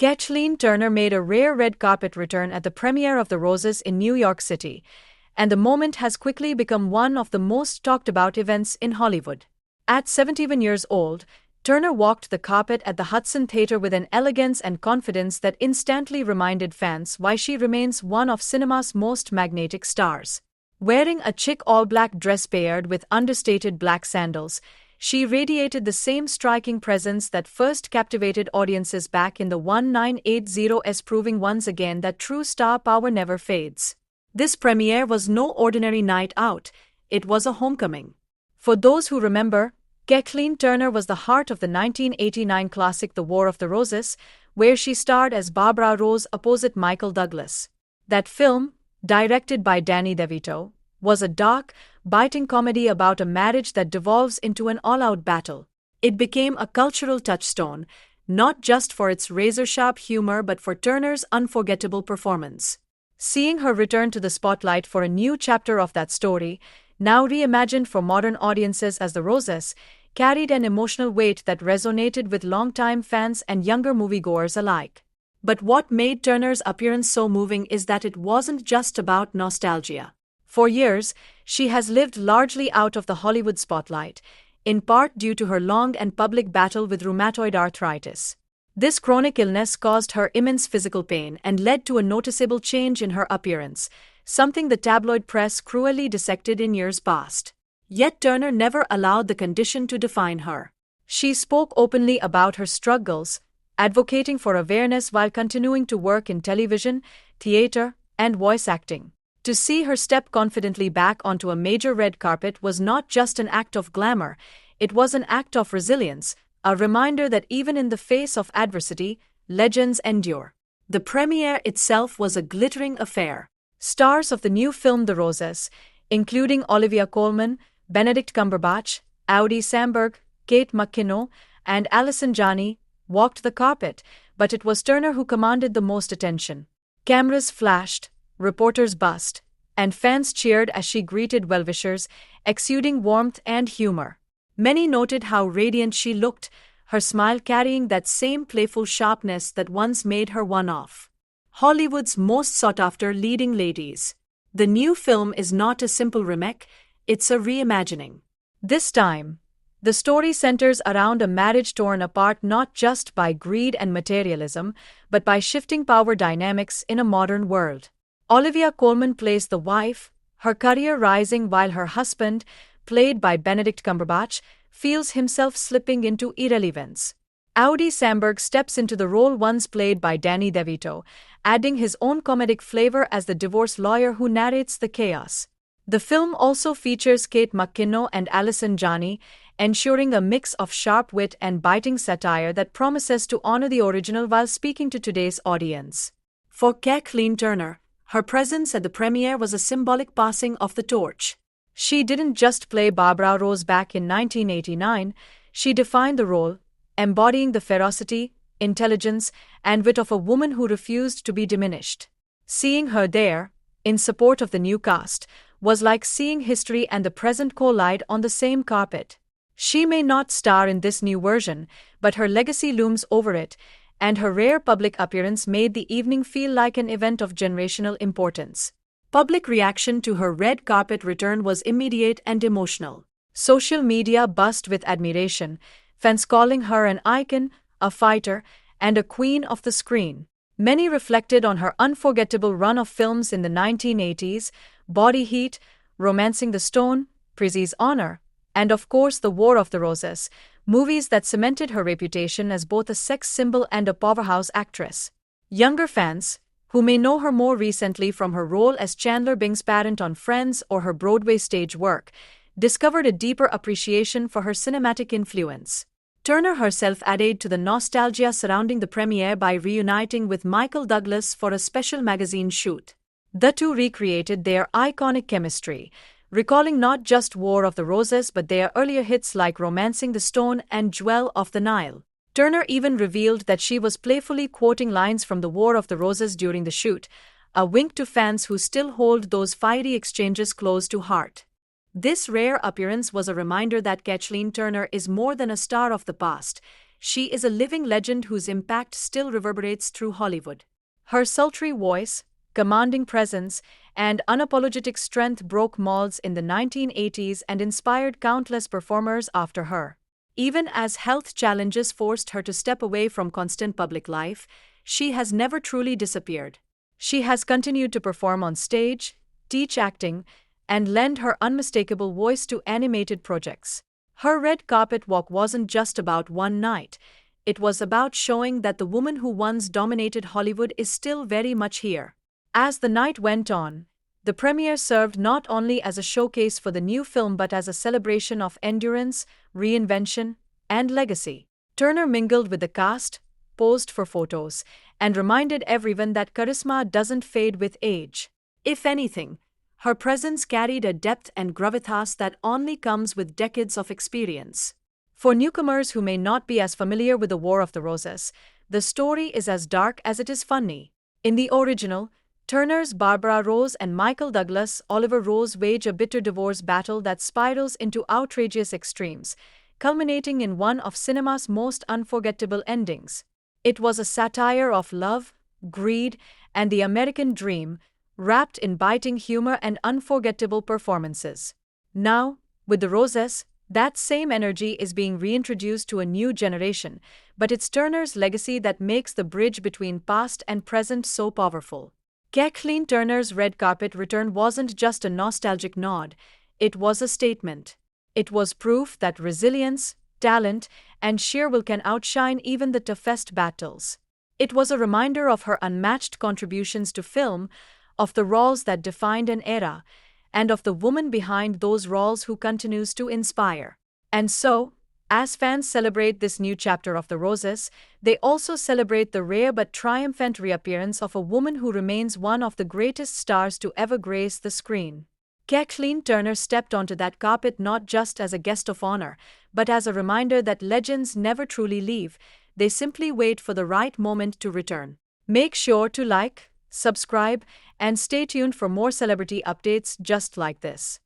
Kathleen Turner made a rare red carpet return at the premiere of The Roses in New York City, and the moment has quickly become one of the most talked about events in Hollywood. At 71 years old, Turner walked the carpet at the Hudson Theater with an elegance and confidence that instantly reminded fans why she remains one of cinema's most magnetic stars. Wearing a chic all-black dress paired with understated black sandals, she radiated the same striking presence that first captivated audiences back in the 1980s, proving once again that true star power never fades. This premiere was no ordinary night out, it was a homecoming. For those who remember, Kathleen Turner was the heart of the 1989 classic The War of the Roses, where she starred as Barbara Rose opposite Michael Douglas. That film, directed by Danny DeVito, was a dark, biting comedy about a marriage that devolves into an all-out battle. It became a cultural touchstone, not just for its razor-sharp humor but for Turner's unforgettable performance. Seeing her return to the spotlight for a new chapter of that story, now reimagined for modern audiences as The Roses, carried an emotional weight that resonated with longtime fans and younger moviegoers alike. But what made Turner's appearance so moving is that it wasn't just about nostalgia. For years, she has lived largely out of the Hollywood spotlight, in part due to her long and public battle with rheumatoid arthritis. This chronic illness caused her immense physical pain and led to a noticeable change in her appearance, something the tabloid press cruelly dissected in years past. Yet Turner never allowed the condition to define her. She spoke openly about her struggles, advocating for awareness while continuing to work in television, theater, and voice acting. To see her step confidently back onto a major red carpet was not just an act of glamour, it was an act of resilience, a reminder that even in the face of adversity, legends endure. The premiere itself was a glittering affair. Stars of the new film The Roses, including Olivia Colman, Benedict Cumberbatch, Samberg, Kate McKinnon, and Allison Janney, walked the carpet, but it was Turner who commanded the most attention. Cameras flashed, reporters buzzed, and fans cheered as she greeted well-wishers, exuding warmth and humor. Many noted how radiant she looked, her smile carrying that same playful sharpness that once made her one of Hollywood's most sought-after leading ladies. The new film is not a simple remake, it's a reimagining. This time, the story centers around a marriage torn apart not just by greed and materialism, but by shifting power dynamics in a modern world. Olivia Colman plays the wife, her career rising while her husband, played by Benedict Cumberbatch, feels himself slipping into irrelevance. Samberg steps into the role once played by Danny DeVito, adding his own comedic flavor as the divorce lawyer who narrates the chaos. The film also features Kate McKinnon and Allison Janney, ensuring a mix of sharp wit and biting satire that promises to honor the original while speaking to today's audience. For Kathleen Turner, her presence at the premiere was a symbolic passing of the torch. She didn't just play Barbara Rose back in 1989, she defined the role, embodying the ferocity, intelligence, and wit of a woman who refused to be diminished. Seeing her there, in support of the new cast, was like seeing history and the present collide on the same carpet. She may not star in this new version, but her legacy looms over it, and her rare public appearance made the evening feel like an event of generational importance. Public reaction to her red carpet return was immediate and emotional. Social media buzzed with admiration, fans calling her an icon, a fighter, and a queen of the screen. Many reflected on her unforgettable run of films in the 1980s, Body Heat, Romancing the Stone, Prizzi's Honor, and of course The War of the Roses, movies that cemented her reputation as both a sex symbol and a powerhouse actress. Younger fans, who may know her more recently from her role as Chandler Bing's parent on Friends or her Broadway stage work, discovered a deeper appreciation for her cinematic influence. Turner herself added to the nostalgia surrounding the premiere by reuniting with Michael Douglas for a special magazine shoot. The two recreated their iconic chemistry, recalling not just War of the Roses but their earlier hits like Romancing the Stone and Jewel of the Nile. Turner even revealed that she was playfully quoting lines from the War of the Roses during the shoot, a wink to fans who still hold those fiery exchanges close to heart. This rare appearance was a reminder that Kathleen Turner is more than a star of the past. She is a living legend whose impact still reverberates through Hollywood. Her sultry voice, commanding presence, and unapologetic strength broke molds in the 1980s and inspired countless performers after her. Even as health challenges forced her to step away from constant public life, she has never truly disappeared. She has continued to perform on stage, teach acting, and lend her unmistakable voice to animated projects. Her red carpet walk wasn't just about one night. It was about showing that the woman who once dominated Hollywood is still very much here. As the night went on, the premiere served not only as a showcase for the new film but as a celebration of endurance, reinvention, and legacy. Turner mingled with the cast, posed for photos, and reminded everyone that charisma doesn't fade with age. If anything, her presence carried a depth and gravitas that only comes with decades of experience. For newcomers who may not be as familiar with the War of the Roses, the story is as dark as it is funny. In the original, Turner's Barbara Rose and Michael Douglas' Oliver Rose wage a bitter divorce battle that spirals into outrageous extremes, culminating in one of cinema's most unforgettable endings. It was a satire of love, greed, and the American dream, wrapped in biting humor and unforgettable performances. Now, with the Roses, that same energy is being reintroduced to a new generation, but it's Turner's legacy that makes the bridge between past and present so powerful. Kathleen Turner's red carpet return wasn't just a nostalgic nod, it was a statement. It was proof that resilience, talent, and sheer will can outshine even the toughest battles. It was a reminder of her unmatched contributions to film, of the roles that defined an era, and of the woman behind those roles who continues to inspire. And so, as fans celebrate this new chapter of the Roses, they also celebrate the rare but triumphant reappearance of a woman who remains one of the greatest stars to ever grace the screen. Kathleen Turner stepped onto that carpet not just as a guest of honor, but as a reminder that legends never truly leave, they simply wait for the right moment to return. Make sure to like, subscribe, and stay tuned for more celebrity updates just like this.